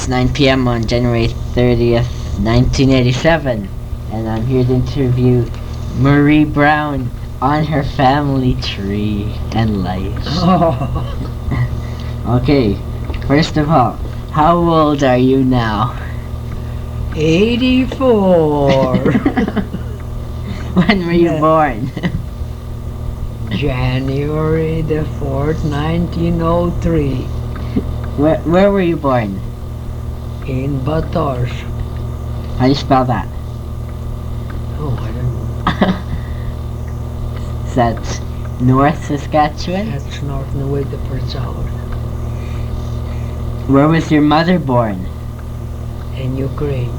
It's 9 p.m. on January 30th, 1987, and I'm here to interview Marie Brown on her family tree and life. Okay, first of all, how old are you now? 84. When were you born? January the 4th, 1903, Where were you born? in Batorsh. How do you spell that? Oh, I don't know. That's North Saskatchewan? That's north and away the south. Where was your mother born? In Ukraine.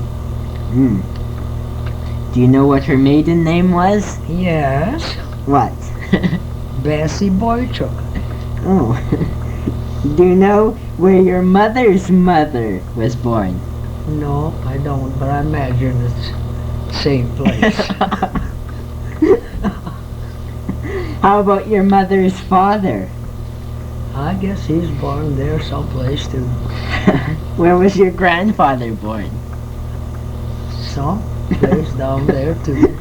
Do you know what her maiden name was? Yes. What? Bessie Boychuk. Oh. Do you know where your mother's mother was born? No, I don't, but I imagine it's same place. How about your mother's father? I guess he's born there someplace too. Where was your grandfather born? Some place down there too.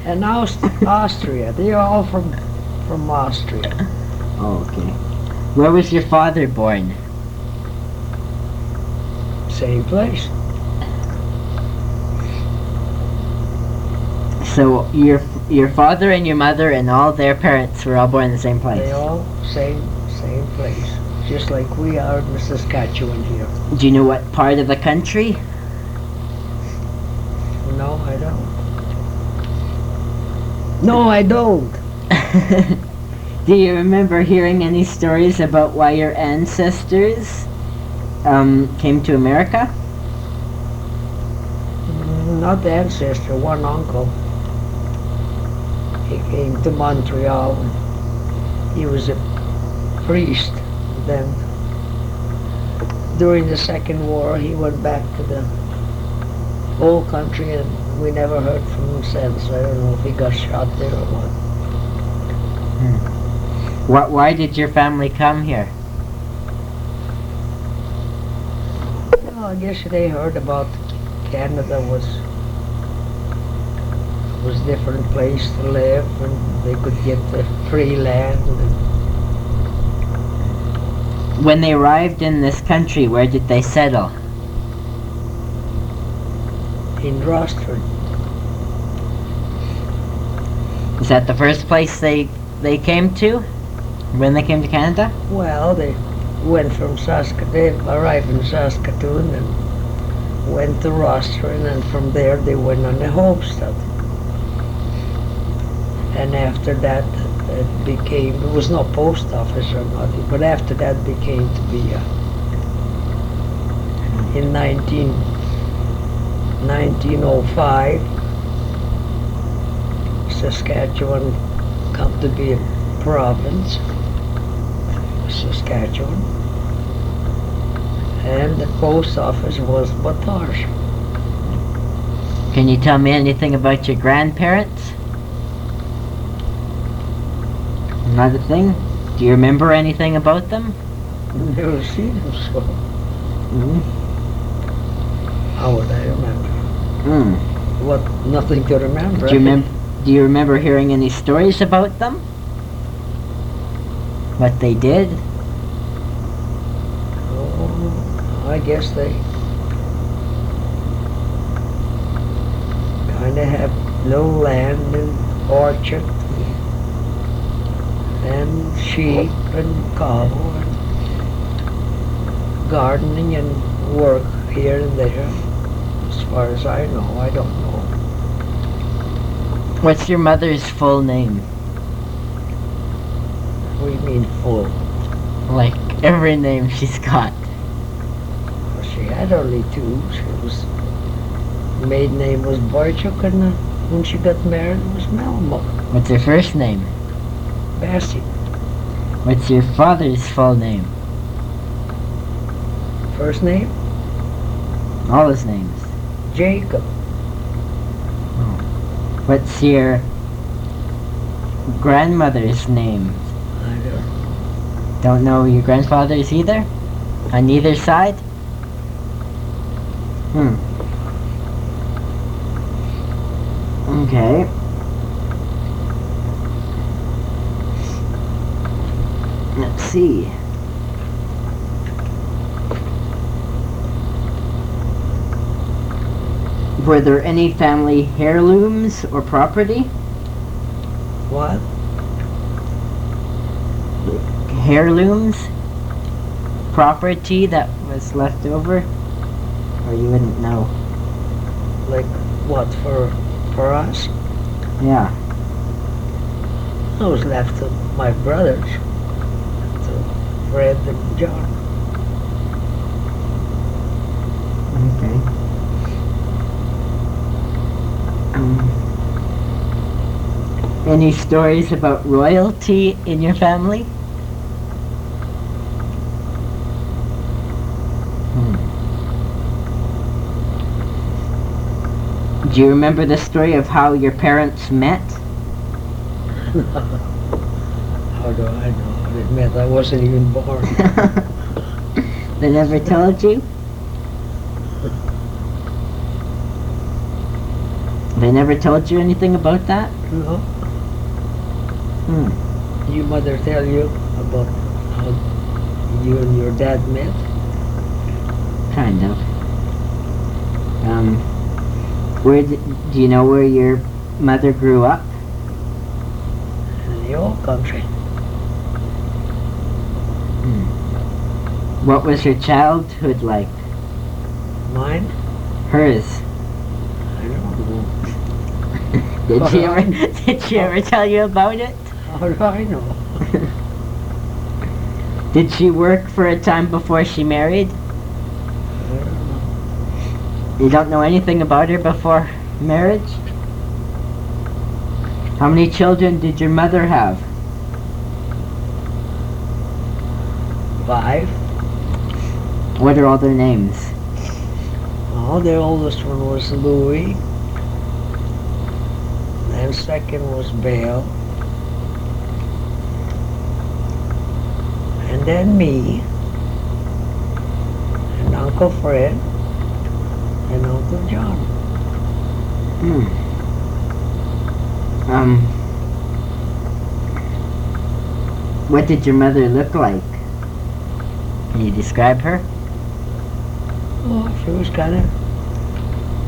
And Austria. They're all from Austria. Oh, okay. Where was your father born? Same place. So your father and your mother and all their parents were all born in the same place? They all same place. Just like we are in Saskatchewan here. Do you know what part of the country? No, I don't. No, I don't. Do you remember hearing any stories about why your ancestors came to America? Not the ancestor, one uncle. He came to Montreal. He was a priest. Then, during the Second War, he went back to the old country, and we never heard from him since. I don't know if he got shot there or what. Why did your family come here? Well, I guess they heard about Canada was different place to live, and they could get the free land. When they arrived in this country, where did they settle? In Rostrand. Is that the first place they came to when they came to Canada? Well, they went from Saskatoon. They arrived in Saskatoon and went to Rostrand, and from there they went on the homestead. And after that, it was no post office or nothing, but after that became to be in 1905, Saskatchewan come to be a province, Saskatchewan, and the post office was Batorsh. Can you tell me anything about your grandparents? Not a thing? Do you remember anything about them? Never seen them, so how would I remember? What? Nothing to remember. Do you remember hearing any stories about them? What they did? Oh, I guess they kind of have little land and orchard and sheep and cow and gardening and work here and there. As far as I know, I don't know. What's your mother's full name? What do you mean full? Like every name she's got. Well, she had only two. The maiden name was Boychuk, and when she got married it was Mylymok. What's her first name? Bessie. What's your father's full name? First name? All his names. Jacob. What's your grandmother's name? I don't Don't know your grandfather's either? On either side? Okay. Let's see. Were there any family heirlooms or property? What? Heirlooms? Property that was left over? Or you wouldn't know? Like what for us? Yeah. It was left to my brothers, to Fred and John. Okay. Any stories about royalty in your family? Do you remember the story of how your parents met? How do I know how it met? I wasn't even born. They never told you? They never told you anything about that? No. Did your mother tell you about how you and your dad met? Kind of. Do you know where your mother grew up? In the old country. What was her childhood like? Mine? Hers. I don't know. Did she ever tell you about it? How do I know? Did she work for a time before she married? I don't know. You don't know anything about her before marriage? How many children did your mother have? 5. What are all their names? Oh, the oldest one was Louis. Then second was Belle. And then me. And Uncle Fred. And Uncle John. What did your mother look like? Can you describe her? Oh, she was kind of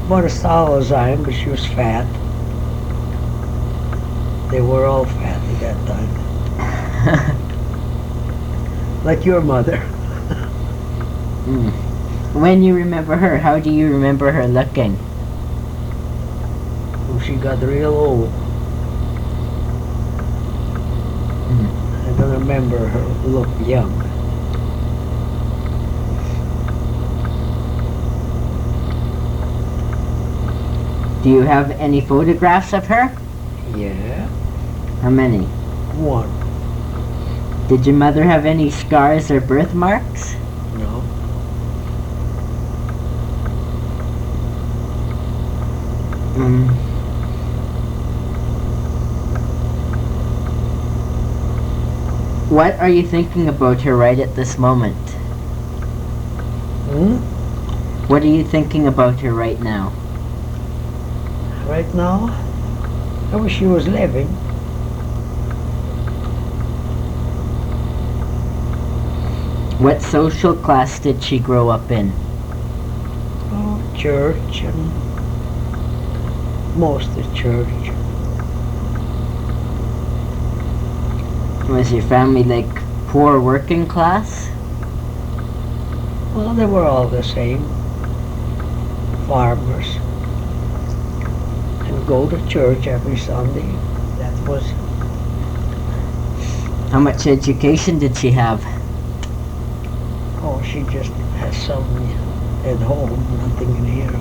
about as tall as I am, but she was fat. They were all fat at that time. Like your mother. When you remember her, how do you remember her looking? When she got real old. I don't remember her look young. Do you have any photographs of her? Yeah. How many? 1. Did your mother have any scars or birthmarks? No. What are you thinking about her right at this moment? What are you thinking about her right now? Right now, I wish she was living. What social class did she grow up in? Oh, church and most of church. Was your family like poor working class? Well, they were all the same. Farmers. And go to church every Sunday. That was... How much education did she have? Oh, she just has some at home, nothing in here.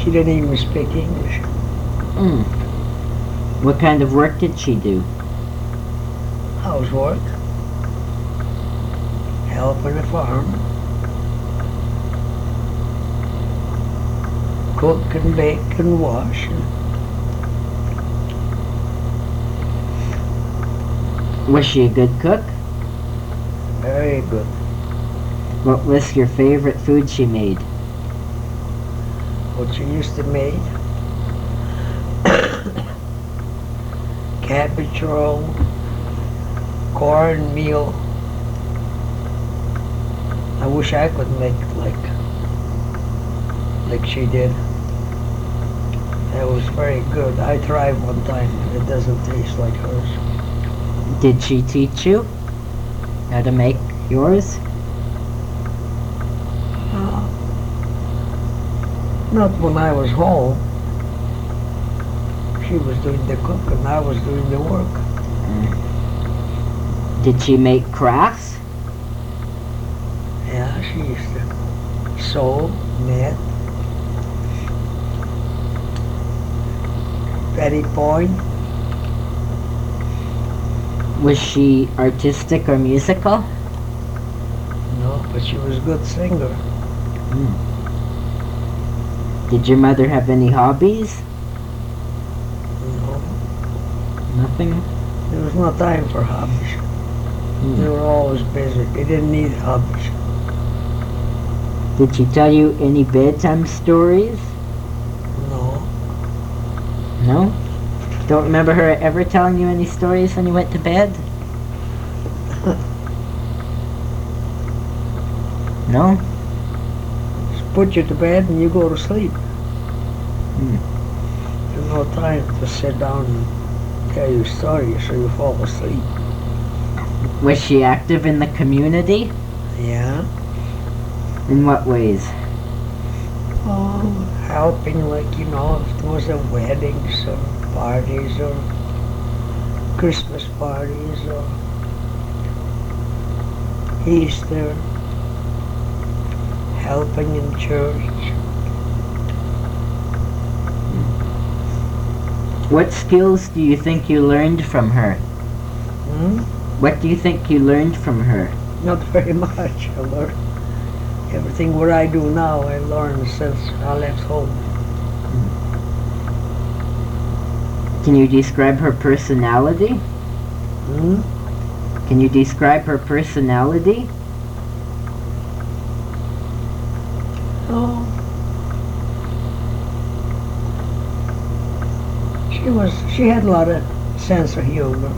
She didn't even speak English. What kind of work did she do? Housework. Help in the farm. Cook and bake and wash. Was she a good cook? Very good. What was your favorite food she made? What she used to make? Cabbage roll, cornmeal. I wish I could make it like she did. That was very good. I tried one time. It doesn't taste like hers. Did she teach you how to make yours? Not when I was home. She was doing the cooking, I was doing the work. Did she make crafts? Yeah, she used to sew, knit, petty point. Was she artistic or musical? No, but she was a good singer. Did your mother have any hobbies? No, Nothing? there was no time for hobbies. They were always busy. They didn't need hobbies. Did she tell you any bedtime stories? No, No? Don't remember her ever telling you any stories when you went to bed? No? just put you to bed and you go to sleep. There's no time to sit down and tell you stories so you fall asleep. Was she active in the community? Yeah. In what ways? Oh, helping, like, if there was a weddings or parties or Christmas parties or Easter, helping in church. What skills do you think you learned from her? What do you think you learned from her? Not very much. I learned everything what I do now. I learned since I left home. Can you describe her personality? Can you describe her personality? Oh, she had a lot of sense of humor.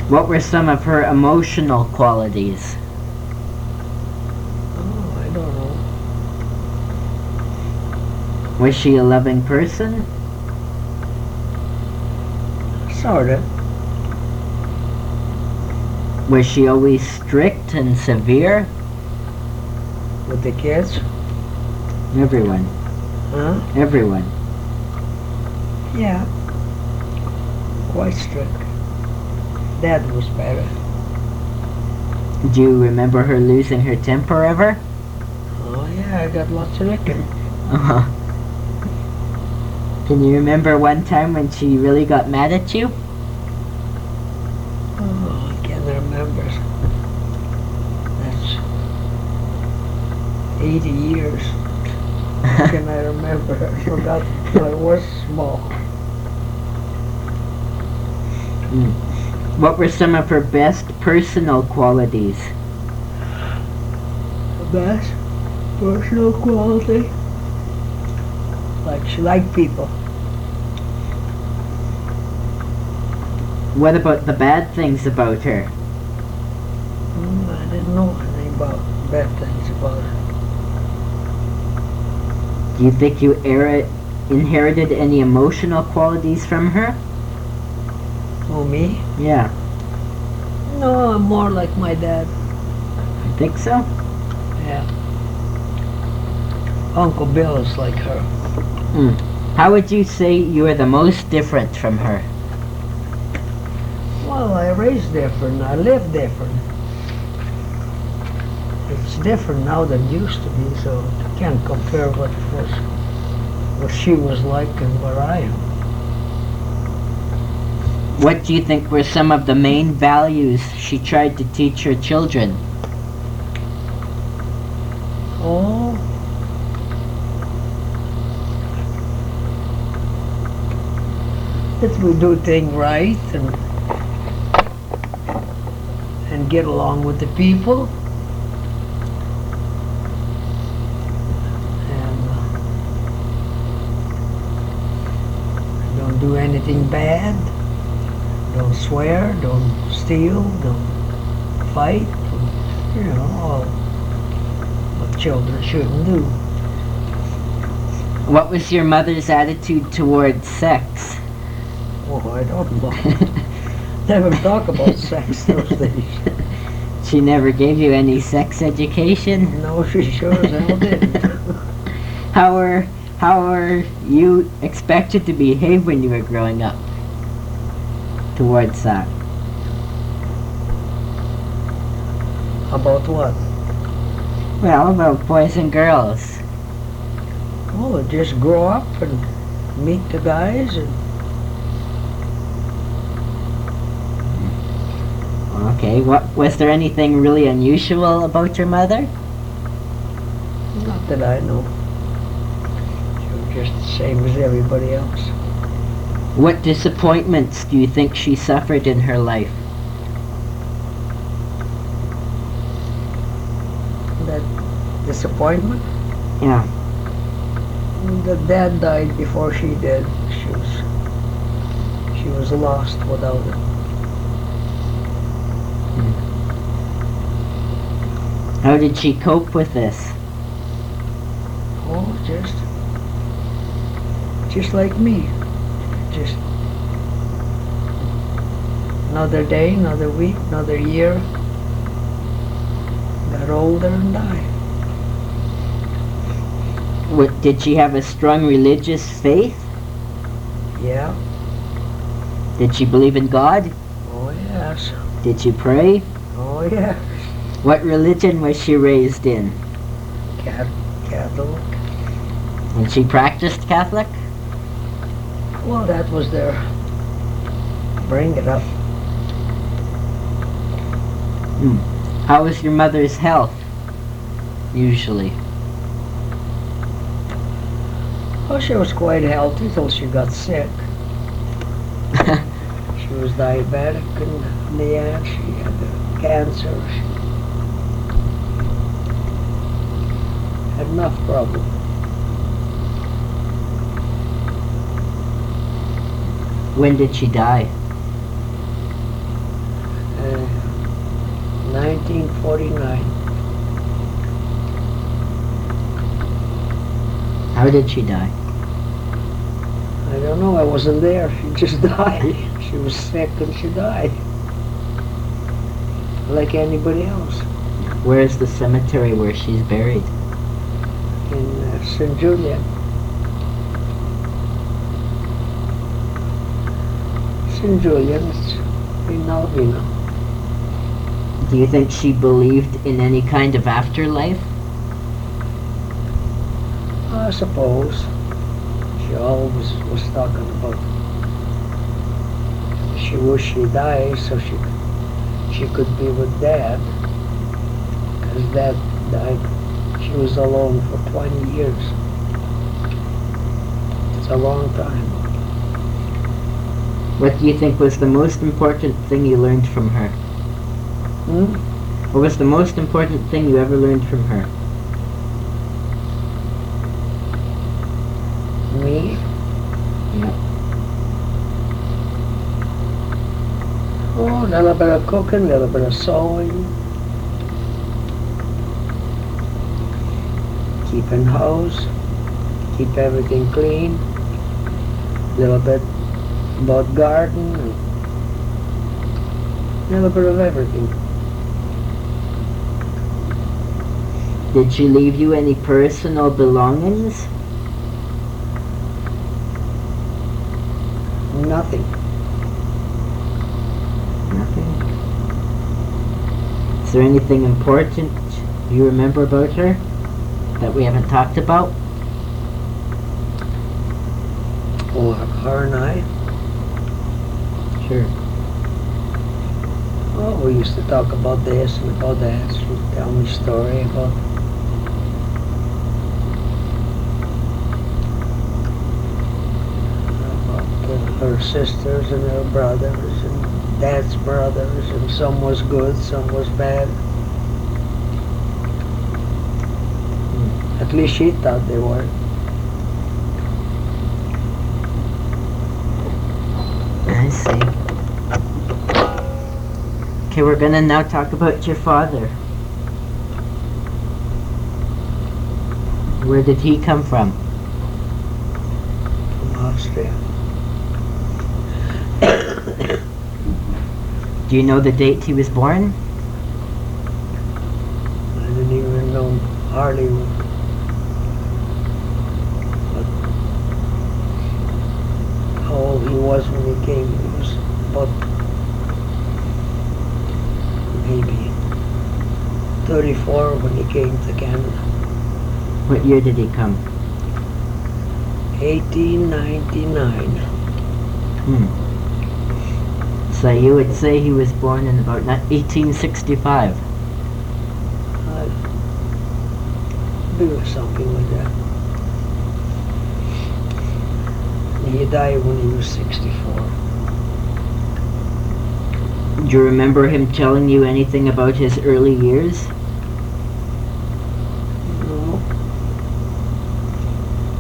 What were some of her emotional qualities? Oh, I don't know. Was she a loving person? Sort of. Was she always strict and severe? With the kids? Everyone. Huh? Everyone. Yeah. Quite strict. Dad was better. Do you remember her losing her temper ever? Oh yeah, I got lots of licking. Uh-huh. Can you remember one time when she really got mad at you? Oh, I can't remember. That's 80 years. How can I remember? I forgot when I was small. What were some of her best personal qualities? The best personal quality? Like she liked people. What about the bad things about her? I didn't know anything about bad things about her. Do you think you inherited any emotional qualities from her? Oh, me? Yeah, No, I'm more like my dad. I think so. Yeah. Uncle Bill is like her. How would you say you are the most different from her? Well, I raised different. I live different. It's different now than it used to be, so I can't compare what she was like and what I am. What do you think were some of the main values she tried to teach her children? Oh, that we do things right and get along with the people. And don't do anything bad. Don't swear, don't steal, don't fight. You know, all what children shouldn't do. What was your mother's attitude towards sex? Oh, I don't know. Never talk about sex those days. She never gave you any sex education? No, she sure as hell didn't. How were you expected to behave when you were growing up towards that? About what? Well, about boys and girls. Well, just grow up and meet the guys and Okay, was there anything really unusual about your mother? not that I know. She was just the same as everybody else. What disappointments do you think she suffered in her life? That disappointment. Yeah. The dad died before she did. She was lost without it. How did she cope with this? Oh, just like me. Just another day, another week, another year. Got older and died. Did she have a strong religious faith? Yeah. Did she believe in God? Oh, yes. Did she pray? Oh, yes. What religion was she raised in? Catholic. And she practiced Catholic? Well, that was their bring it up. How was your mother's health, usually? Well, she was quite healthy till she got sick. She was diabetic in the end. She had cancer. She had enough problem. When did she die? 1949. How did she die? I don't know. I wasn't there. She just died. She was sick and she died. Like anybody else. Where is the cemetery where she's buried? In St. Julian. St. Julian's in Alvena. Do you think she believed in any kind of afterlife? I suppose. She always was talking about she wished she died so she could be with Dad. Because Dad died. She was alone for 20 years. It's a long time. What do you think was the most important thing you learned from her? What was the most important thing you ever learned from her? Me? Yeah. Oh, a little bit of cooking, a little bit of sewing. Keeping house. Keep everything clean. A little bit about garden. A little bit of everything. Did she leave you any personal belongings? Nothing. Nothing. Is there anything important you remember about her that we haven't talked about? Oh, her and I? Sure. Oh, we used to talk about this and about that. She'd tell me a story about her sisters and her brothers and dad's brothers, and some was good, some was bad. At least she thought they were. I see. Okay, we're gonna now talk about your father. Where did he come from? From Austria. Do you know the date he was born? I didn't even know hardly how old he was when he came. He was about maybe 34 when he came to Canada. What year did he come? 1899. So you would say he was born in about 1865. Maybe something like that. He died when he was 64. Do you remember him telling you anything about his early years? No.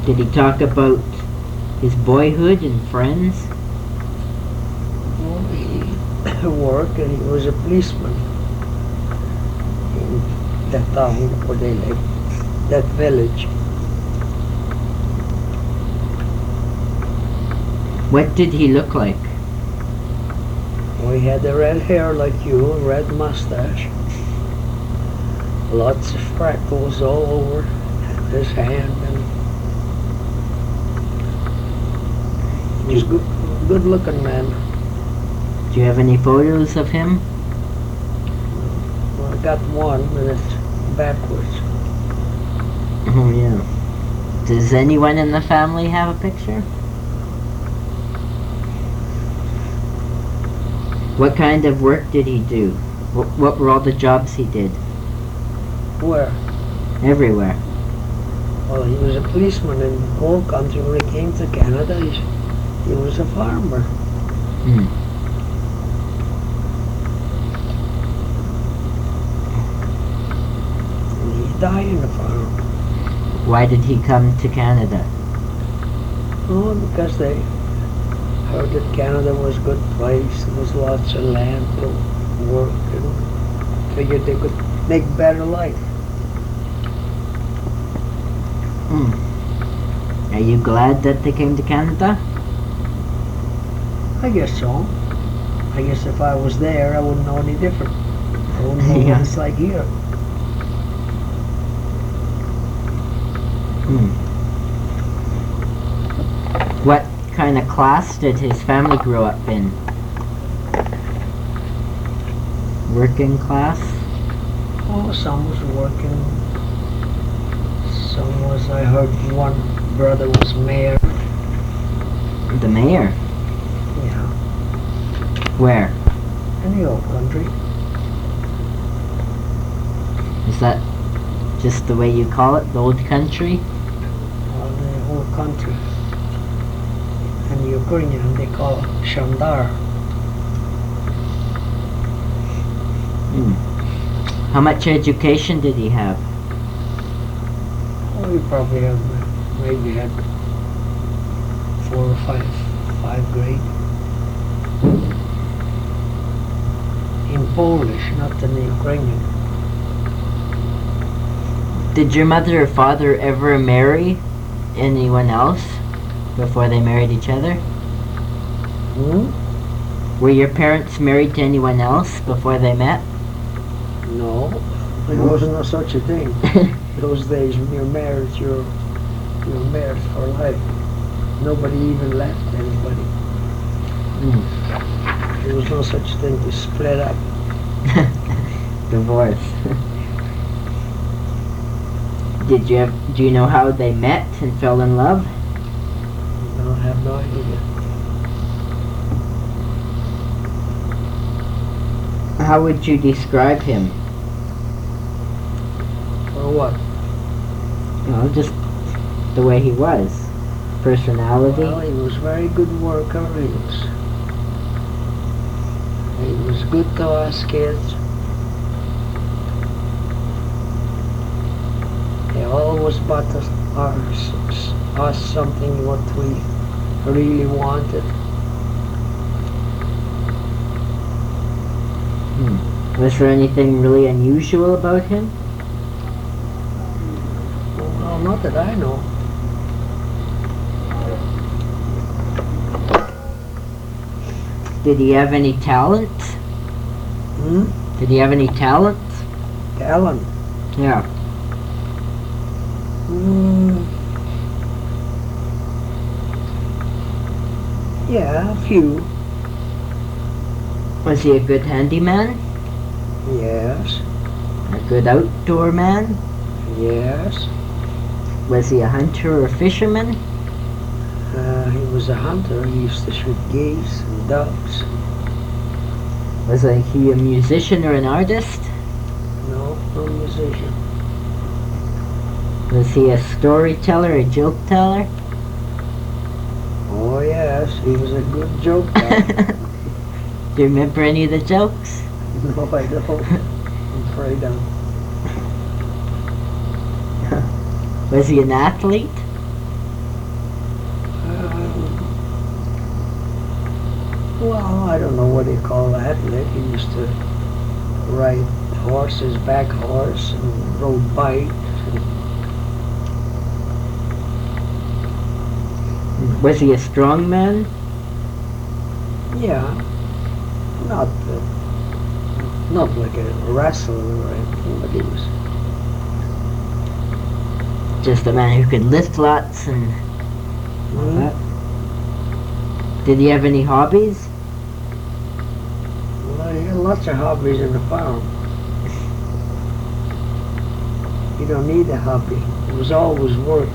Did he talk about his boyhood and friends? Well, he worked and he was a policeman in that town where they lived, that village. What did he look like? Well, he had the red hair like you, a red mustache, lots of freckles all over his hand, and he's good looking man. Do you have any photos of him? Well, I got one, and it's backwards. Oh yeah. Does anyone in the family have a picture? What kind of work did he do? What were all the jobs he did? Where? Everywhere. Well, he was a policeman in the whole country. When he came to Canada, he was a farmer. And he died in the farm. Why did he come to Canada? Oh, because they heard that Canada was a good place. There was lots of land to work, and figured they could make better life. Are you glad that they came to Canada? I guess so. I guess if I was there, I wouldn't know any different. I wouldn't know Yeah. what it's like here. What kind of class did his family grow up in? Working class? Oh, some was working. Some was, I heard one brother was mayor. The mayor? Yeah, Where? in the old country. Is that just the way you call it, the old country? Well, the whole country. And the Ukrainian, they call it Shandar. How much education did he have? Oh, he probably had, maybe had 4 or 5 grade. In Polish, not in the Ukrainian. Did your mother or father ever marry anyone else before they married each other? Were your parents married to anyone else before they met? No, there wasn't no such a thing. Those days when you're married, you're married for life. Nobody even left anybody. There was no such thing to split up. Divorce. Do you know how they met and fell in love? No, I have no idea. How would you describe him? Or what? Well, just the way he was. Personality? Well, he was very good worker. He was He was good to us kids. He always bought us something what we really wanted. Was there anything really unusual about him? Well, not that I know. Did he have any talent? Did he have any talent? Talent? Yeah. Yeah, a few. Was he a good handyman? Yes. A good outdoor man? Yes. Was he a hunter or fisherman? He was a hunter. He used to shoot geese and ducks. Was he a musician or an artist? No, no musician. Was he a storyteller, a joke teller? Oh yes, he was a good joke teller. Do you remember any of the jokes? No, I don't. I'm afraid I'm... Was he an athlete? Well, I don't know what they call athlete. He used to ride horses, back horse, and rode bikes. Was he a strong man? Yeah, not like a wrestler or anything, but he was just a man who could lift lots and all that. Did he have any hobbies? Well, he had lots of hobbies in the farm. You don't need a hobby. It was always work.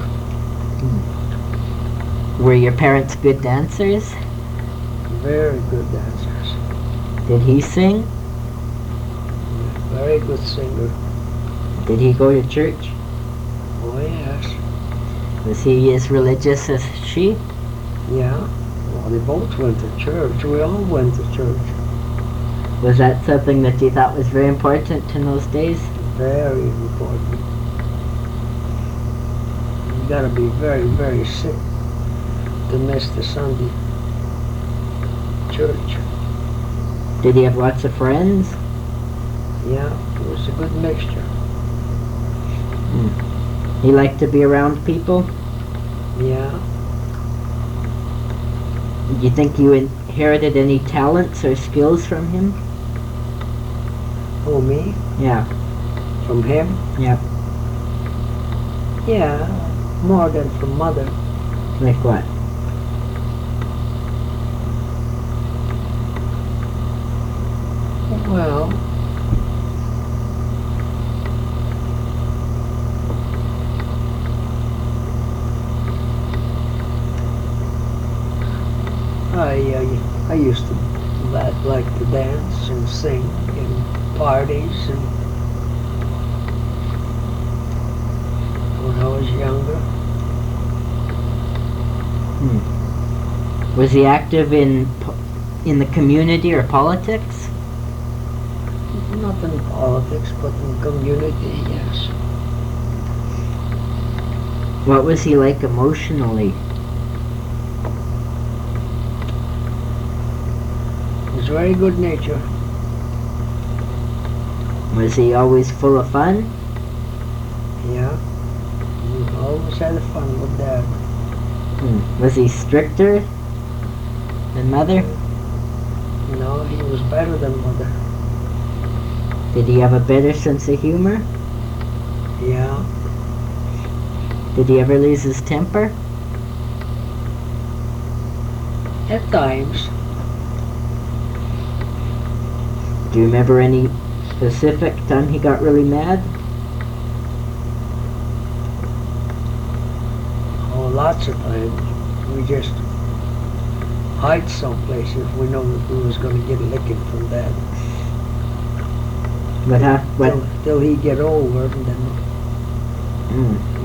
Were your parents good dancers? Very good dancers. Did he sing? Very good singer. Did he go to church? Oh yes. Was he as religious as she? Yeah. Well, they both went to church. We all went to church. Was that something that you thought was very important in those days? Very important. You gotta be very, very sick to miss the Sunday church. Did he have lots of friends? Yeah, it was a good mixture. He liked to be around people? Yeah. Do you think you inherited any talents or skills from him? Oh, me? Yeah. From him? Yeah. Yeah, more than from mother. Like what? Well, I used to like to dance and sing in parties and when I was younger. Was he active in the community or politics? Not in politics, but in community, yes. What was he like emotionally? He was very good nature. Was he always full of fun? Yeah. We always had fun with Dad. Was he stricter than Mother? No, he was better than Mother. Did he have a better sense of humor? Yeah. Did he ever lose his temper? At times. Do you remember any specific time he got really mad? Oh, lots of times. We just hide someplace if we know that we was going to get a licking from Dad. Till he get over, and then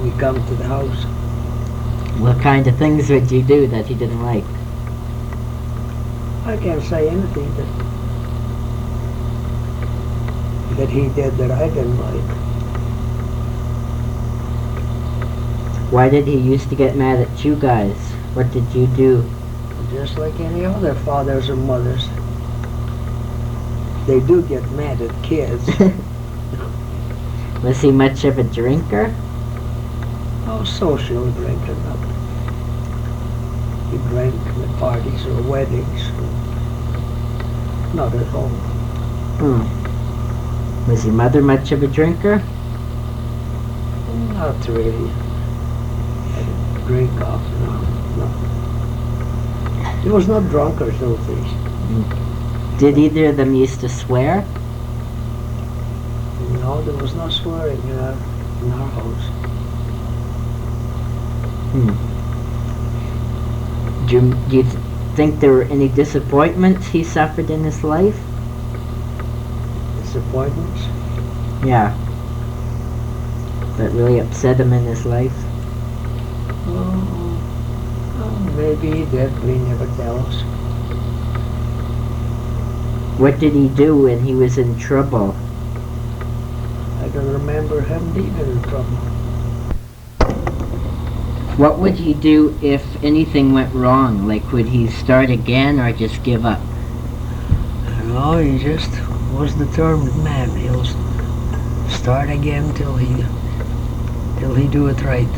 we come to the house. What kind of things would you do that he didn't like? I can't say anything that that he did that I didn't like. Why did he used to get mad at you guys? What did you do? Just like any other fathers and mothers. They do get mad at kids. Was he much of a drinker? Oh, social drinking. He drank at parties or weddings. Not at home. Was your mother much of a drinker? Not really. I didn't drink often. No. He was not drunkards those days. Did either of them used to swear? No, there was no swearing in our house. Do you think there were any disappointments he suffered in his life? Disappointments? Yeah. That really upset him in his life? Oh, maybe he did, but he never tell us. What did he do when he was in trouble? I don't remember him being in trouble. What would he do if anything went wrong? Like, would he start again or just give up? No, he just was determined man. He'll start again till he do it right.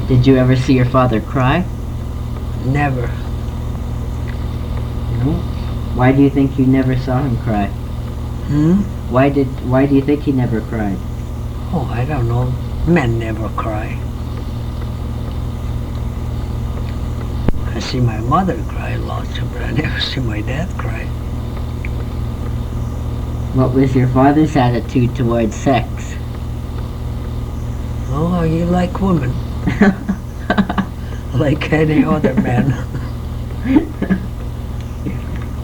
Did you ever see your father cry? Never. No. Why do you think you never saw him cry? Why do you think he never cried? Oh, I don't know. Men never cry. I see my mother cry lots, but I never see my dad cry. What was your father's attitude towards sex? Oh, he liked women. Like any other man.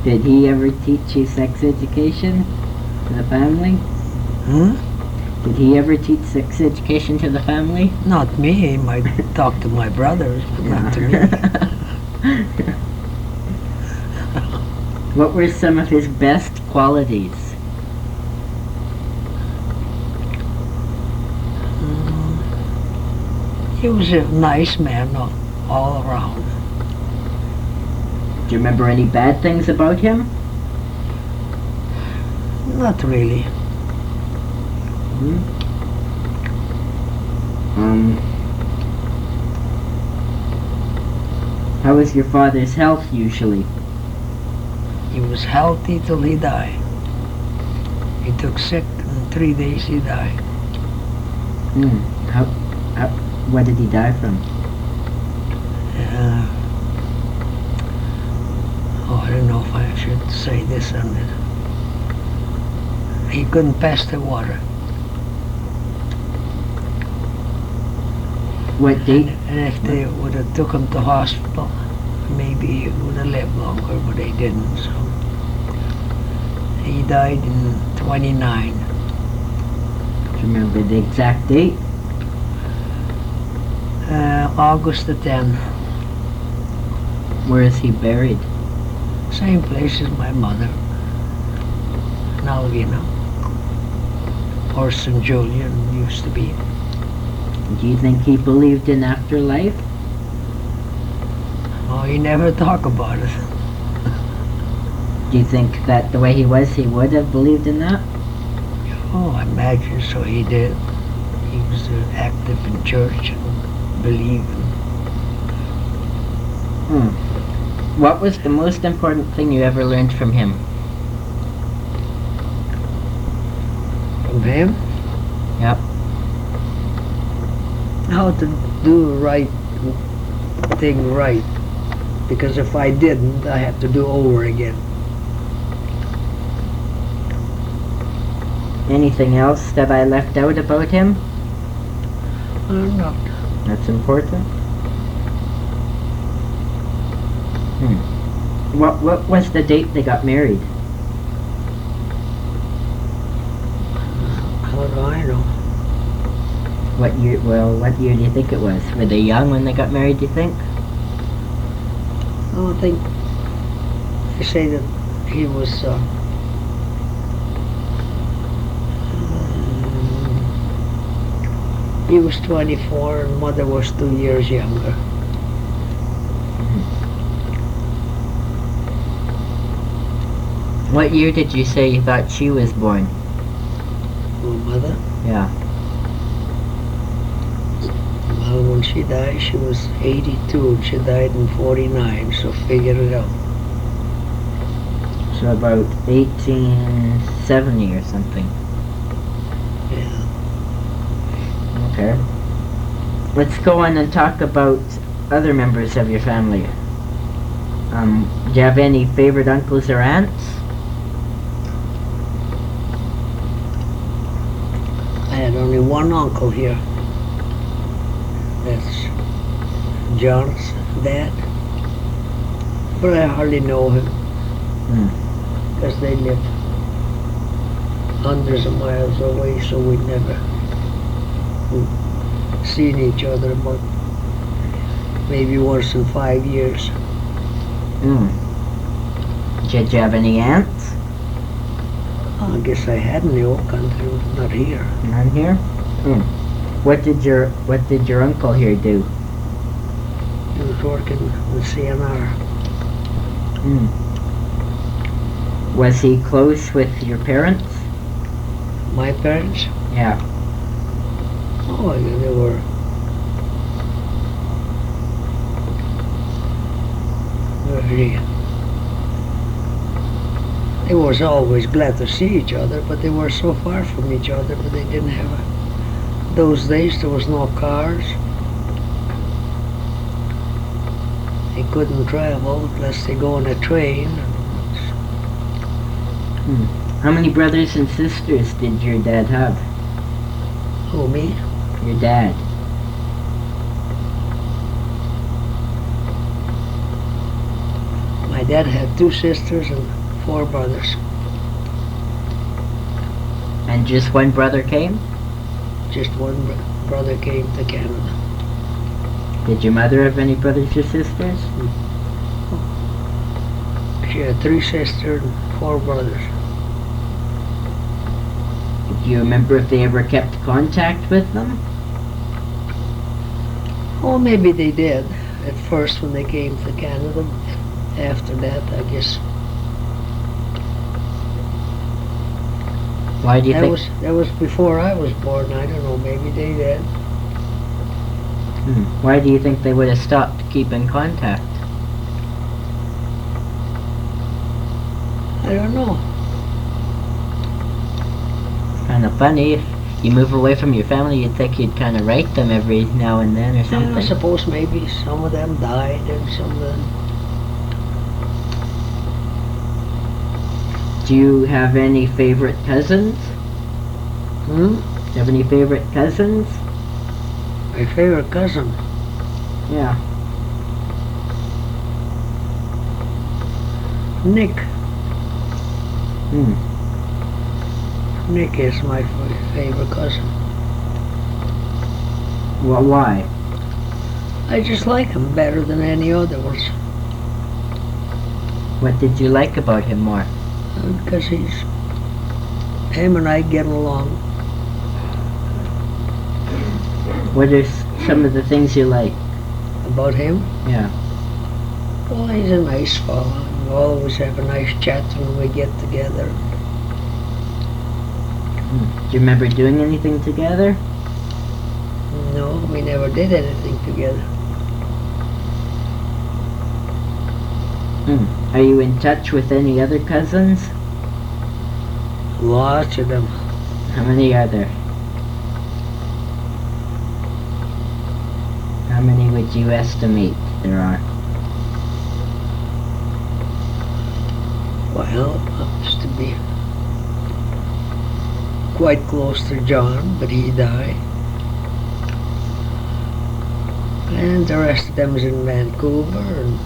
Did he ever teach you sex education to the family? Did he ever teach sex education to the family? Not me. He might talk to my brothers, but not to me. What were some of his best qualities? He was a nice man all around. Do you remember any bad things about him? Not really. How was your father's health usually? He was healthy till he died. He took sick, and in 3 days he died. What did he die from? I don't know if I should say this on it. He couldn't pass the water. What date? And if they would have took him to hospital, maybe he would have lived longer, but they didn't. So he died in 29. Do you remember the exact date? August the 10th. Where is he buried? Same place as my mother, in Alvena, or St. Julian used to be. Do you think he believed in afterlife? Oh, he never talked about it. Do you think that the way he was, he would have believed in that? Oh, I imagine so he did. He was active in church and believed. What was the most important thing you ever learned from him? From him? Yep. How to do the right thing right. Because if I didn't, I have to do over again. Anything else that I left out about him? I don't know. That's important. What was the date they got married? How do I know? What year? Well, what year do you think it was? Were they young when they got married? Do you think? I don't think they say that he was he was 24 and mother was 2 years younger. What year did you say you thought she was born? My mother, Yeah. well, when she died, she was 82. She died in 49, so figure it out. So about 1870 or something. Yeah. Okay. Let's go on and talk about other members of your family. Do you have any favorite uncles or aunts? I had only one uncle here. That's John's dad. But I hardly know him because they live hundreds of miles away, so we never seen each other about maybe once in 5 years. Did you have any aunts? I guess I had in the old country, not here. None here? What did your uncle here do? He was working with CNR. Was he close with your parents? My parents? Yeah. Oh, yeah, they were. They was always glad to see each other, but they were so far from each other, but they didn't have those days there was no cars. They couldn't travel unless they go on a train. How many brothers and sisters did your dad have? Who, me? Your dad. My dad had 2 sisters and 4 brothers. And just one brother came? Just one brother came to Canada. Did your mother have any brothers or sisters? She had 3 sisters and 4 brothers. Do you remember if they ever kept contact with them? Oh, maybe they did at first when they came to Canada. After that, I guess. Why do you think? That was before I was born. I don't know. Maybe they did. Why do you think they would have stopped keeping contact? I don't know. It's kind of funny. If you move away from your family, you'd think you'd kind of write them every now and then or something. I suppose maybe some of them died and some of them. Do you have any favorite cousins? Do you have any favorite cousins? My favorite cousin? Yeah. Nick. Hmm. Nick is my favorite cousin. Well, why? I just like him better than any other ones. What did you like about him more? Because him and I get along. What are some of the things you like? About him? Yeah. Well, he's a nice fellow. We always have a nice chat when we get together. Do you remember doing anything together? No, we never did anything together. Are you in touch with any other cousins? Lots of them. How many are there? How many would you estimate there are? Well, I used to be quite close to John, but he died. And the rest of them is in Vancouver. And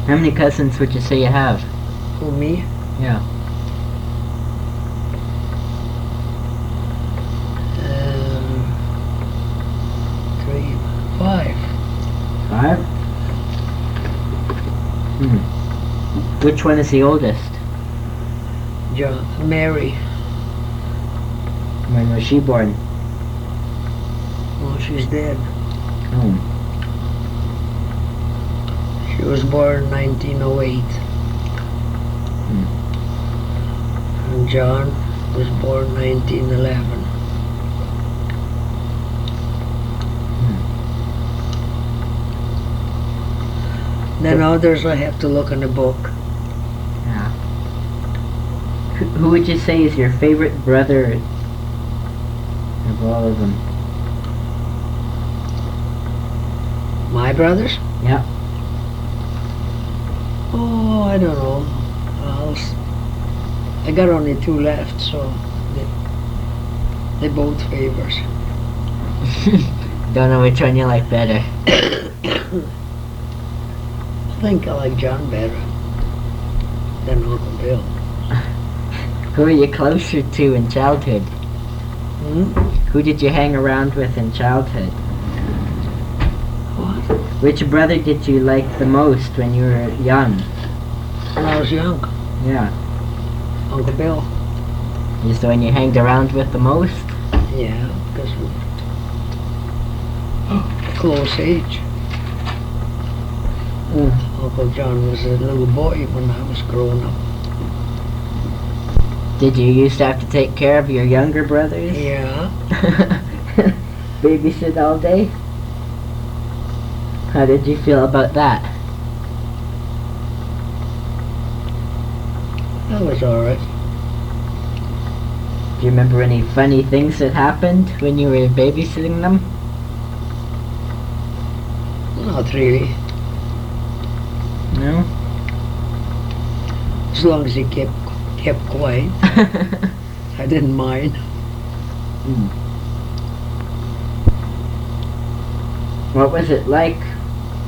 How many cousins would you say you have? who, me? Yeah. 3, 5. 5? Which one is the oldest? John, Mary. When was she born? Well, she's dead. Oh. She was born 1908. And John was born 1911. Then others I have to look in the book. Yeah. Who would you say is your favorite brother of all of them? My brothers? Yeah. Oh, I don't know. I got only two left, so they both favors. Don't know which one you like better. I think I like John better than Uncle Bill. Who are you closer to in childhood? Who did you hang around with in childhood? What? Which brother did you like the most when you were young? When I was young, Yeah. Uncle Bill. He's the one you hanged around with the most? Yeah, because we're close age. Uncle John was a little boy when I was growing up. Did you used to have to take care of your younger brothers? Yeah. Babysit all day? How did you feel about that? That was alright. Do you remember any funny things that happened when you were babysitting them? Not really. No? As long as he kept quiet, I didn't mind. What was it like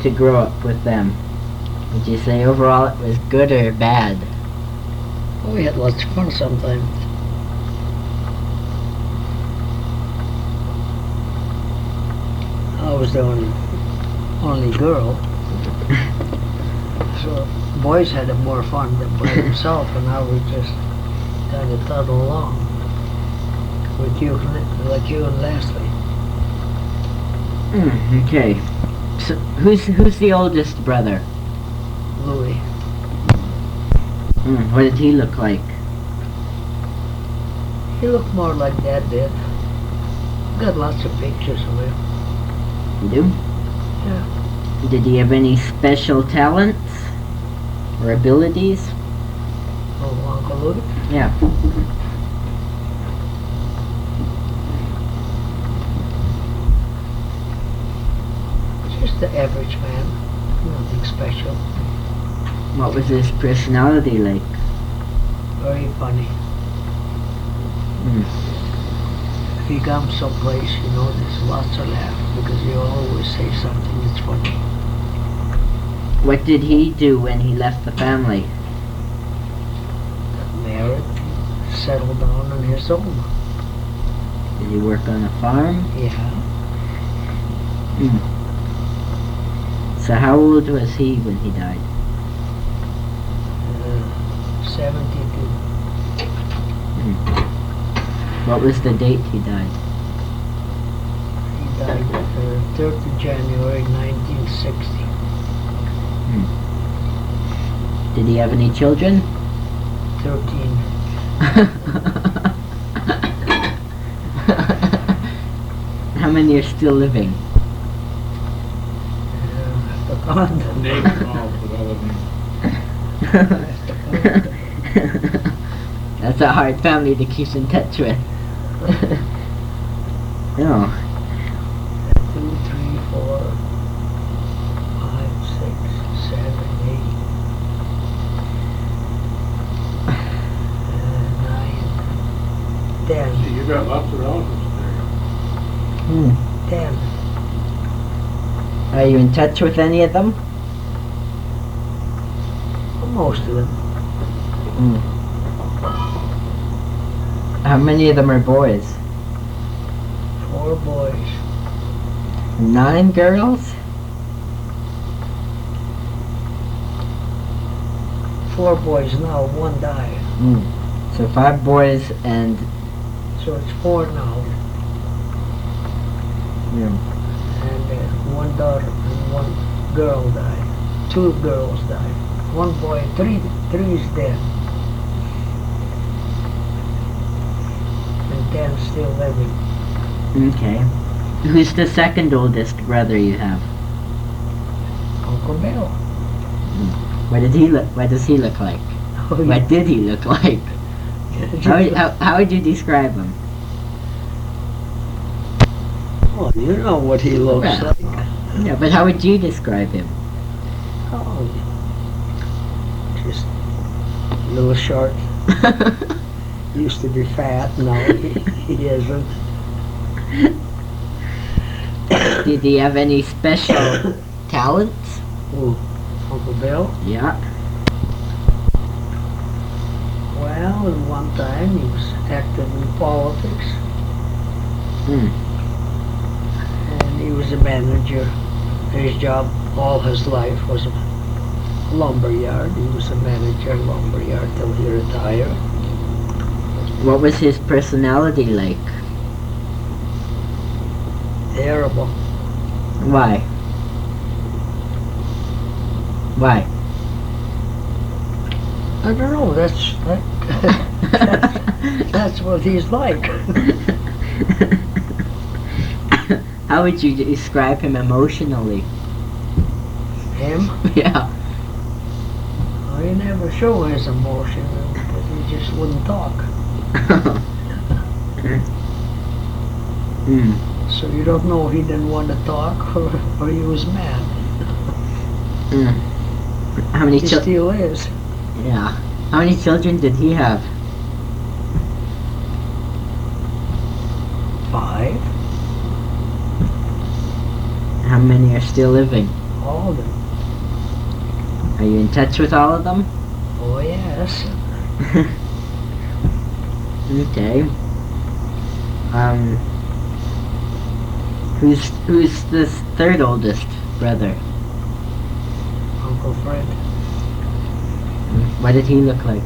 to grow up with them? Would you say overall it was good or bad? Oh, we had lots of fun sometimes. I was the only girl. So boys had more fun than by themselves, and I was just kind of toddle along with you, like you and Leslie. Okay. So who's the oldest brother? Louis. What did he look like? He looked more like Dad did. Got lots of pictures of him. You do? Yeah. Did he have any special talents or abilities? Oh, Uncle Louis? Yeah. Just the average man. Nothing special. What was his personality like? Very funny. If you come someplace, you know, there's lots of laugh because you always say something that's funny. What did he do when he left the family? Got married, settled down on his own. Did he work on a farm? Yeah. So how old was he when he died? 72. What was the date he died? He died the 3rd of January 1960. Did he have any children? 13. How many are still living? Name them all, but all of them. That's a hard family to keep in touch with. No. 2, 3, 4, 5, 6, 7, 8, 9, 10. See, you got lots of relatives there. 10. Are you in touch with any of them? Most of them. How many of them are boys? 4 boys. 9 girls? 4 boys now, 1 died. So 5 boys and So it's 4 now. yeah. And 1 daughter and 1 girl died. 2 girls died. 1 boy, 3 is dead. And 10 still living. Okay. Who's the second oldest brother you have? Uncle Bill. What does he look like? Oh, What did he look like? How would you describe him? Oh, you know what he looks Yeah. like. Yeah, but how would you describe him? Oh, just a little short. Used to be fat, now he isn't. Did he have any special talents? Who? Uncle Bill? Yeah. Well, at one time he was active in politics, and he was a manager. His job all his life was a lumberyard. He was a manager in lumberyard till he retired. What was his personality like? Terrible. Why? Why? I don't know. That's what he's like. How would you describe him emotionally? Him? Yeah. Well, he never showed his emotion, but he just wouldn't talk. So you don't know if he didn't want to talk or he was mad. How many He children? still is. Yeah. How many children did he have? 5. How many are still living? All of them. Are you in touch with all of them? Oh yes. Okay. Who's the third oldest brother? Uncle Fred. What did he look like?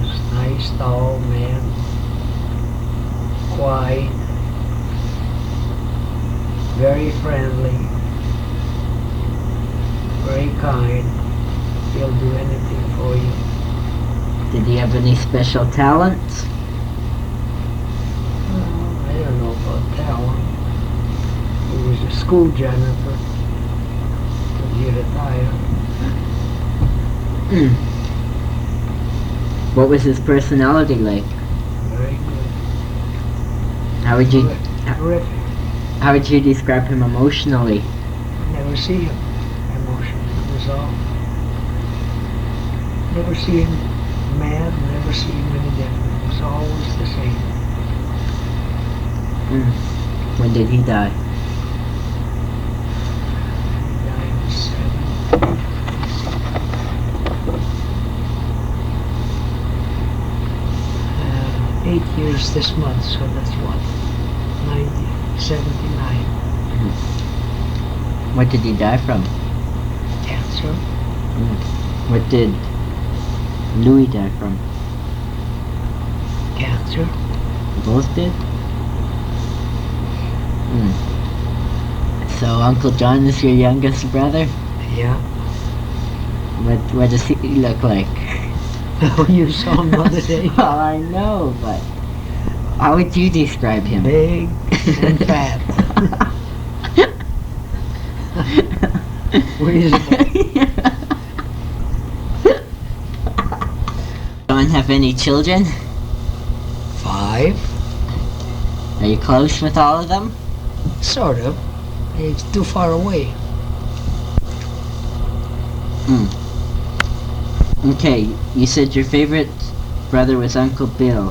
This nice tall man. Quiet. Very friendly. Very kind. He'll do anything for you. Did he have any special talents? I don't know about talent. He was a school janitor. Till he retired. What was his personality like? Very good. How would you Terrific. how would you describe him emotionally? Never see him emotionally. It was all. Never see him mad. Never see him any different. It was always the same. When did he die? He died in 7. 8 years this month, so that's what? 79. What did he die from? Cancer. What did Louis die from? Cancer. Both did? So Uncle John is your youngest brother? Yeah. What does he look like? You saw him the other day. Well, I know, but how would you describe him? Big and fat. Reasonable. Don't have any children? 5. Are you close with all of them? Sort of. It's too far away. Okay, you said your favorite brother was Uncle Bill.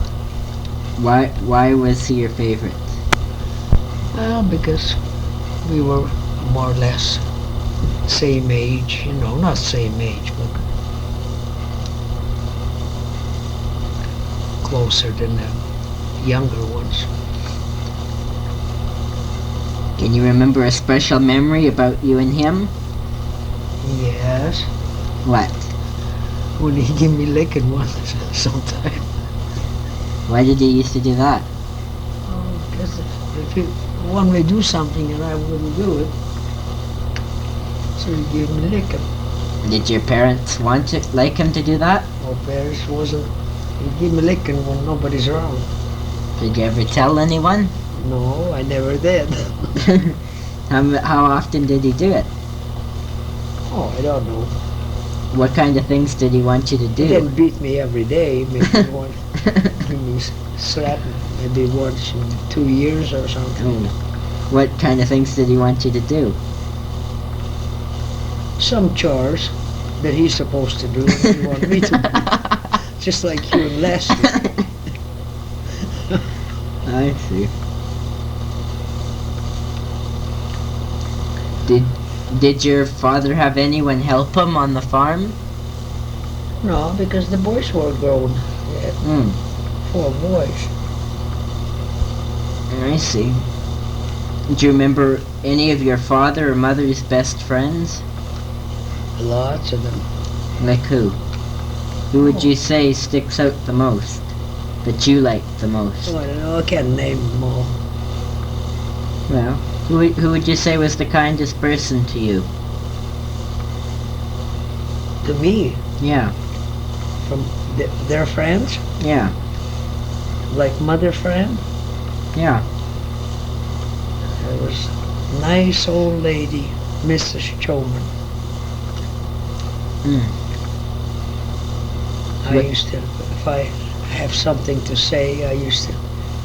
Why was he your favorite? Well, because we were more or less same age, you know, not same age, but closer than the younger ones. Can you remember a special memory about you and him? Yes. What? when he give me licking one sometime. Why did he used to do that? Oh, because if he wanted me to do something and I wouldn't do it, so he gave me licking. Did your parents want to like him to do that? My parents wasn't. He give me licking when nobody's around. Did you ever tell anyone? No, I never did. How often did he do it? Oh, I don't know. What kind of things did he want you to do? He didn't beat me every day. Maybe one, maybe slap me maybe once in 2 years or something. Oh. What kind of things did he want you to do? Some chores that he's supposed to do and he want me to do. Just like you and Leslie. I see. Did your father have anyone help him on the farm? No, because the boys were grown. He had 4 boys. I see. Do you remember any of your father or mother's best friends? Lots of them. Like who? Who would you say sticks out the most? That you like the most? Oh, I don't know. I can't name them all. Well, who would you say was the kindest person to you? To me, Yeah, from their friends, yeah, like mother friend, yeah. there was a nice old lady, Mrs. Choman. I What- used to, if I have something to say, I used to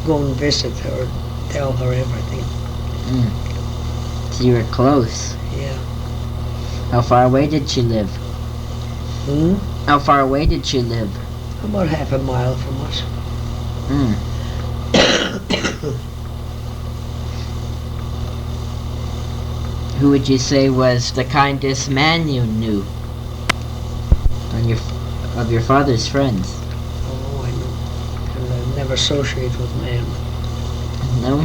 go and visit her, tell her everything. So you were close. Yeah. How far away did she live? How far away did she live? About half a mile from us. Who would you say was the kindest man you knew? Of your father's friends? Oh, I know. Because I never associate with men. No?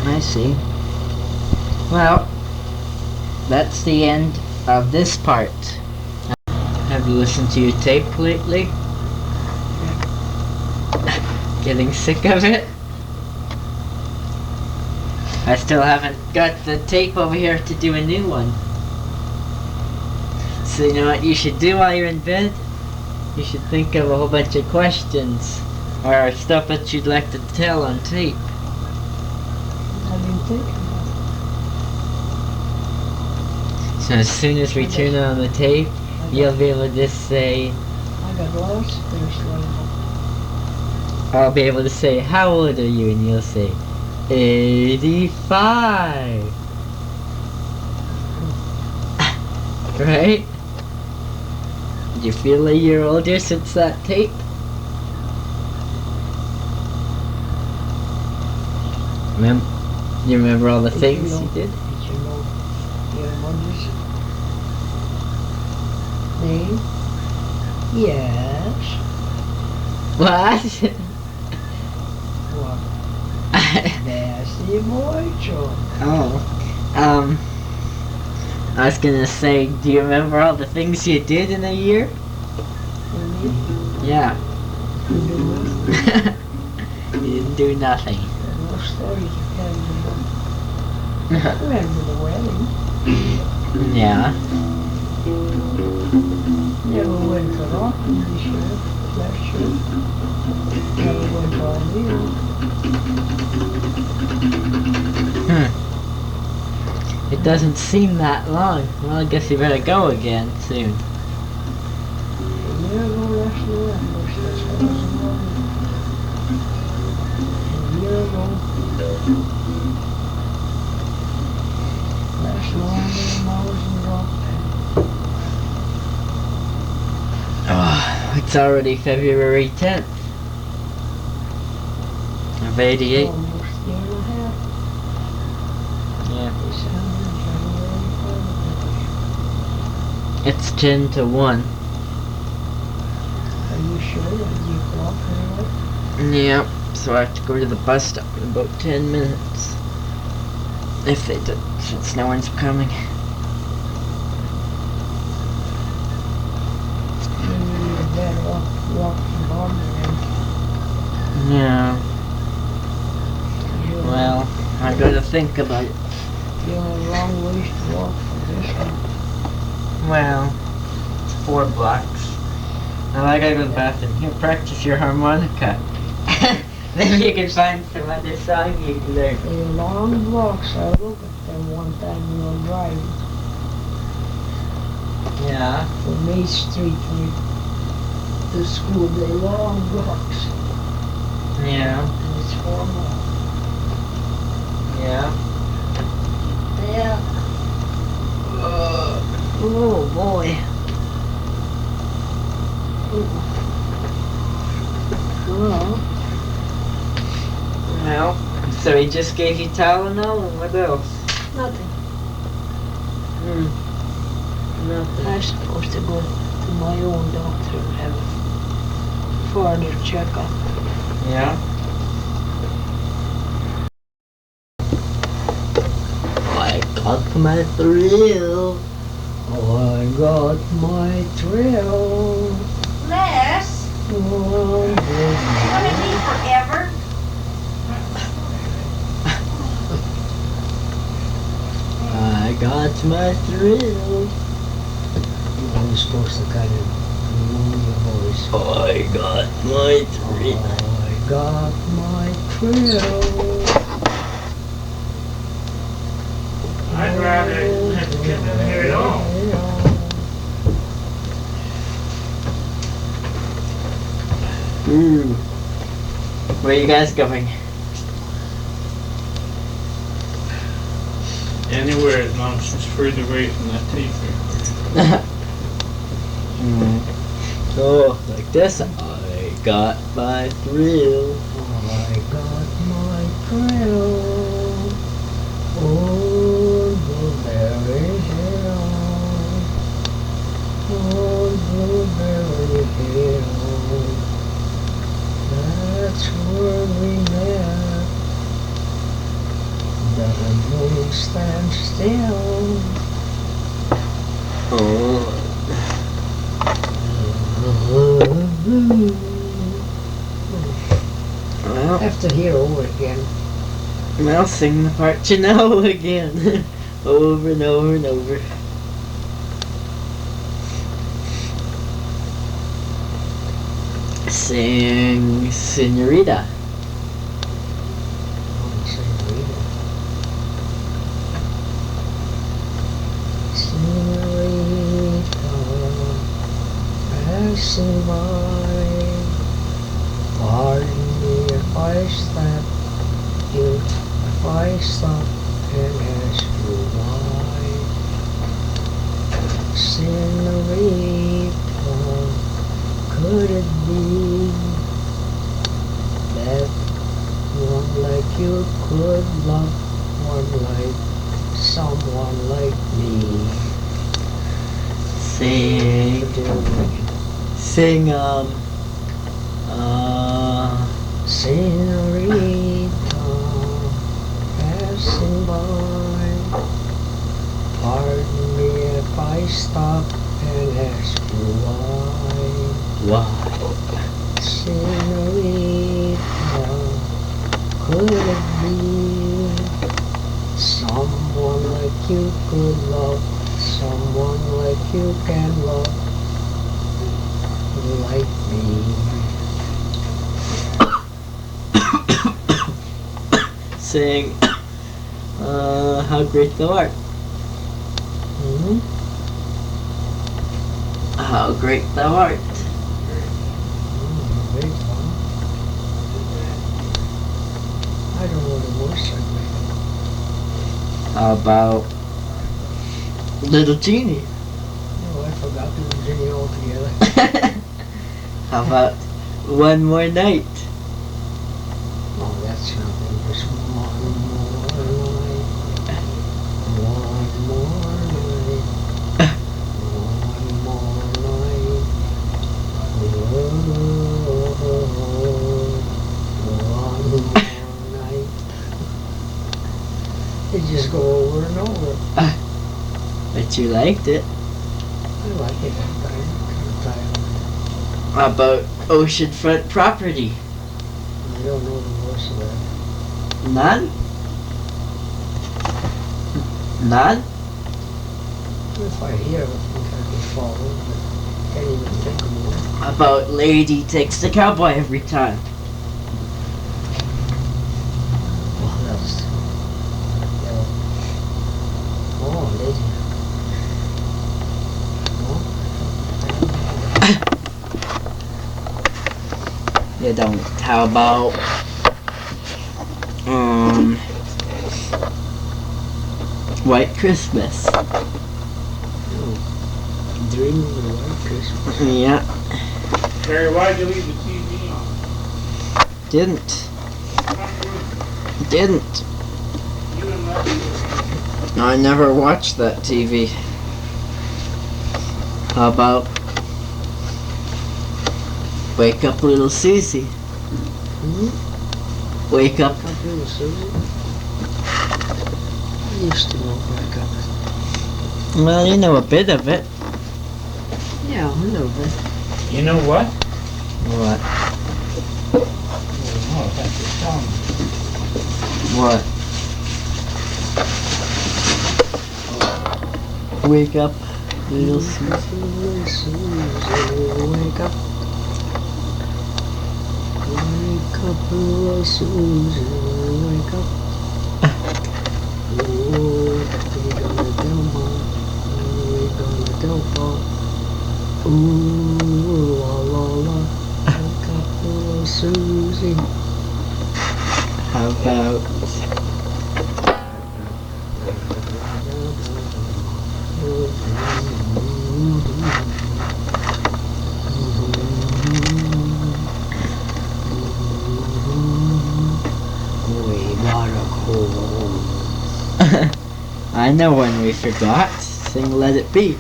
I see. Well, that's the end of this part. Have you listened to your tape lately? Getting sick of it? I still haven't got the tape over here to do a new one. So you know what you should do while you're in bed? You should think of a whole bunch of questions or stuff that you'd like to tell on tape. I didn't think about So as soon as we turn on the tape, you'll be able to just say, it. I got lots of things to learn. I'll be able to say, how old are you? And you'll say, 85. Right? Do you feel a year older since that tape? You remember all the things you did? Did you know your mother's name? Yes. What? What? Nasty boy, Joe. I was gonna say, do you remember all the things you did in a year? Yeah. You do nothing. You didn't do nothing. No stories you can't remember. I remember the wedding. Yeah. Never went to Rockland this year, last year. Never went to Alvena. It doesn't seem that long. Well, I guess you better go again soon. A year ago last November, that's what I was involved in. A year ago. Last November, I was in Rockland. It's already February 10th of 88. Almost a year and a half. Yeah. December, January, February. It's 10 to 1. Are you sure that you walk anyway? Yep. So I have to go to the bus stop in about 10 minutes. If they do, since no one's coming. Maybe you better walk from home then. Yeah. You're- Well, I gotta think about it. You have a long ways to walk from this one. Well, it's 4 blocks. Now I gotta go to the bathroom. Here, practice your harmonica. Then you can find some other song you can learn. They're long walks. I looked at them one time we were driving Yeah. from Main Street to school. They're long walks. Yeah. And it's 4 miles. Yeah. Yeah. Oh boy. Well, Well, so he just gave you Tylenol and what else? nothing. Nothing. I'm supposed to go to my own doctor and have a further checkup. Yeah. I got my thrill. I got my thrill. Les, Oh, you gonna be forever? I got my thrill. I'm supposed to kind of move your voice. I got my thrill. I got my thrill. I'd rather get them here at all. Where are you guys going? Anywhere as long as it's further away from that tape recorder. Oh, like this. I got my thrill. I got my thrill. Oh, blueberry hill. Oh, blueberry hill. That's where we met. The moon stands still. Oh. Well, Have to hear over again. well, sing the part you know again. Over and over and over. Sing Senorita. Passing by, pardon me if I stop you, if I stop and ask you why. Senorita, could it be that one like you could love one like someone like me? Sing. Sing, Senorita, passing by, pardon me if I stop and ask you why. Why? Senorita, could it be someone like you could love, someone like you can love, like me? Sing, how great thou art. Hmm? How great thou art. Big one. I don't know the words I made. How about Little Genie? Oh, I forgot the Virginia altogether. How about One More Night? Oh, that's nothing. Just one more night. One more night. One more night. Whoa, one more night. They just go over and over. But you liked it. I like it sometimes. How about oceanfront property? I don't know the worst of that. None? None? If I hear it, I think I can follow, but I can't even think of one. How about lady takes the cowboy every time? Well, that's... Yeah. Oh, lady. You don't. How about White Christmas? Dreaming of a White Christmas. Yeah. Terry, why'd you leave the TV on? Didn't. You and Leslie. I never watched that TV. How about Wake Up Little Susie? Wake up. Up Little Susie? I used to know Wake Up. Well, you know a bit of it. Yeah, a little bit. You know what? What? Oh, that's your song. What? Wake up, little Susie. Little Susie, wake up. Wake up, little Susie, wake up. Oh, we gonna tell Mom, we gonna tell Pop. Ooh, la la la, wake up, little Susie. How about We gotta go home. I know one we forgot. Sing Let It Be.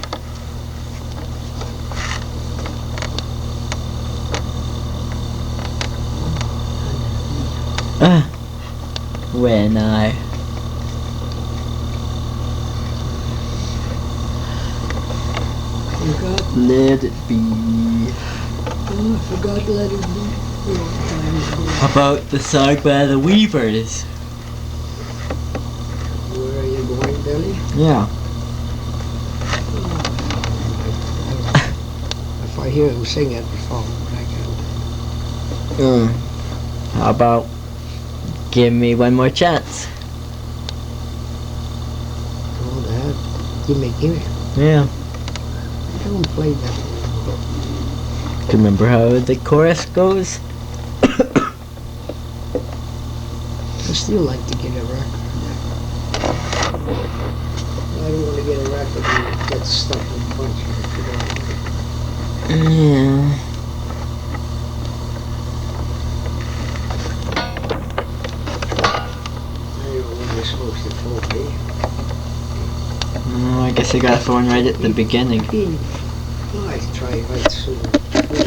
When I Forgot, let it be. oh, I forgot to let it be. How about the song by the Weavers? Where are you going, Billy? Yeah. If I hear him sing it before, I can. How about Give Me One More Chance? Oh, that. Give me. Yeah. I don't play that anymore. Do you remember how the chorus goes? I still like to get a record. I don't want to get a record and get stuck in a bunch of it. Yeah. I don't know when you're supposed to talk, eh? I guess I got one right at the beginning. Well, I try right soon. Before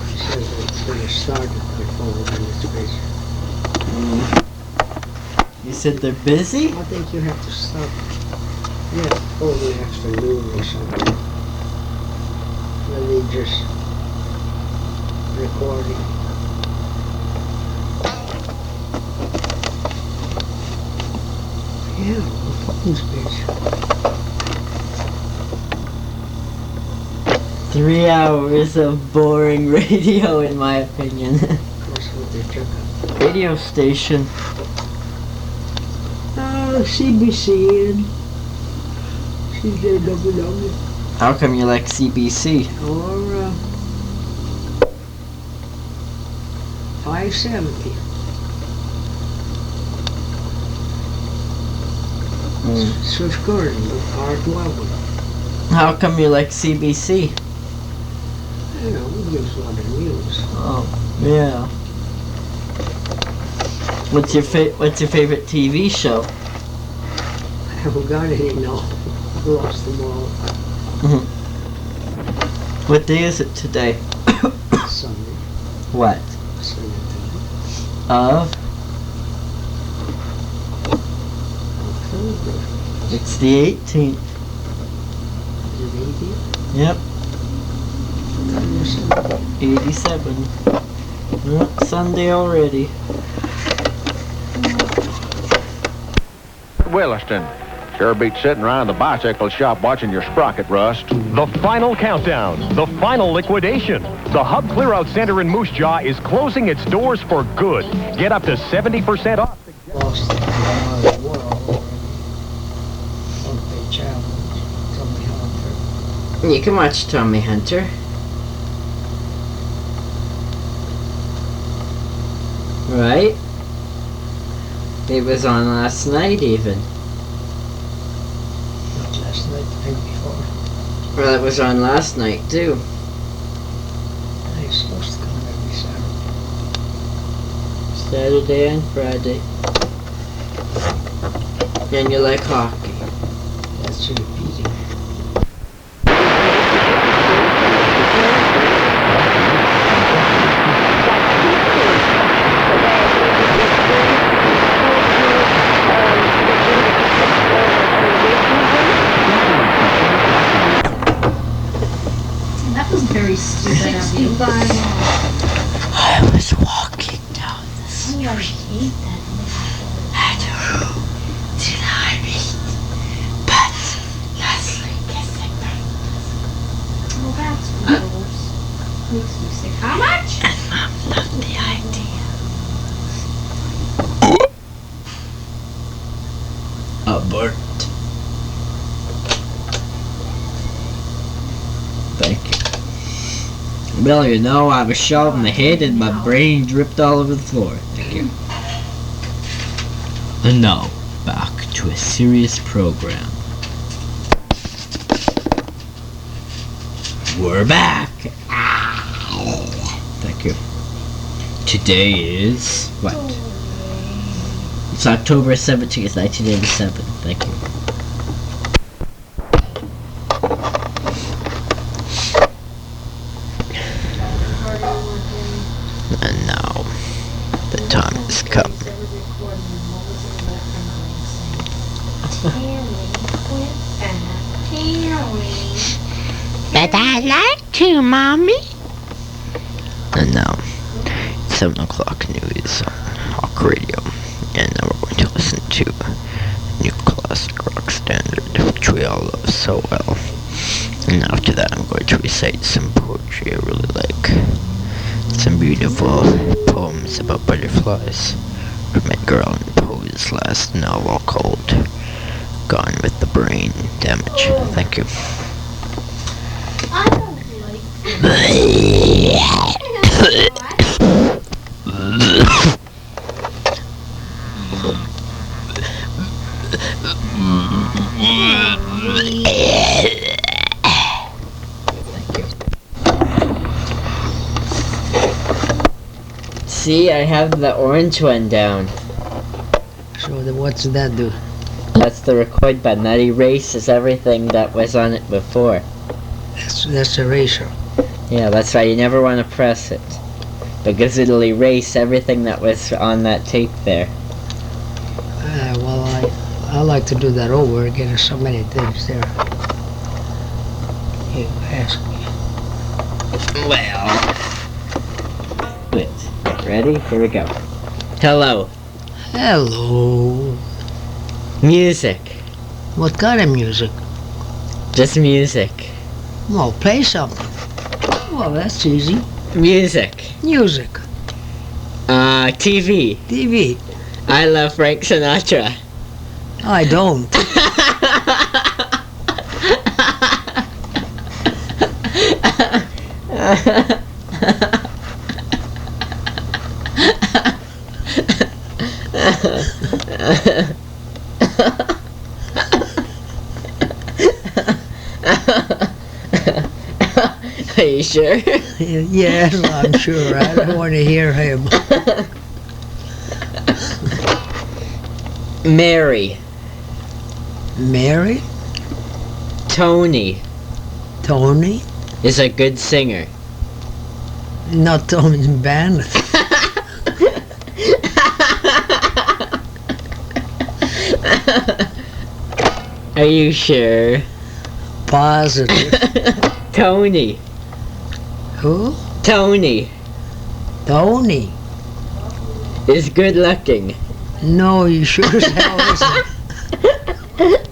he says it's going to start at my phone and it's busy. You said they're busy? I think you have to stop. Yeah, phone the afternoon or something. When they just recording. Yeah, my phone's busy. 3 hours of boring radio, in my opinion. That's what they took up. Radio station. CBC and CJWW. How come you like CBC? Or 570. Swift Current, Part 11. How come you like CBC? You know, we gives a lot of news. Oh, yeah. What's your favorite TV show? I haven't got any now. I lost them all. What day is it today? Sunday. What? Sunday. Of? It's the 18th. Is it 80? Yep. What time is it? 87. Yep, Sunday already. Williston. Sure beats sitting around the bicycle shop watching your sprocket rust. The final countdown, the final liquidation. The Hub Clear-Out Center in Moose Jaw is closing its doors for good. Get up to 70% off. Lost the world. One-page challenge. Tommy Hunter. You can watch Tommy Hunter. Right? It was on last night even. Not last night, the night before. Well, it was on last night too. He's supposed to come every Saturday. Saturday and Friday. And you like hockey. That's repeating. That was very stupid of you. I was walking down the street. I hate that. And who did I meet? But Leslie kissing me. Well, that's gross. Makes me sick. How much? And Mom loved the idea. Abort. Thank you. Well, you know, I was shot in the head and my brain dripped all over the floor. Thank you. And now, back to a serious program. We're back. Thank you. Today is what? It's October 17th, 1987. Thank you. And now, the time has come. But I like to, Mommy. And now, 7 o'clock news on Hawk Radio. And now we're going to listen to a new classic rock standard, which we all love so well. And after that, I'm going to recite some poetry I really like. Some beautiful poems about butterflies from Edgar Allan Poe's last novel called Gone with the Brain Damage. Thank you. I don't See, I have the orange one down. So then what's that do? That's the record button. That erases everything that was on it before. That's eraser. Yeah, that's why you never want to press it. Because it'll erase everything that was on that tape there. Well, I like to do that over again. There's so many things there. You ask me. Well. Wait. Ready? Here we go. Hello. Hello. Music. What kind of music? Just music. Well, play something. Well, that's easy. Music. Music. TV. TV. I love Frank Sinatra. I don't. Are you sure? Yes, I'm sure. I don't want to hear him. Mary. Mary? Tony Tony? is a good singer. Not Tony's band. Are you sure? Positive. Tony. Who? Tony Tony. is good looking. No, you sure as hell isn't.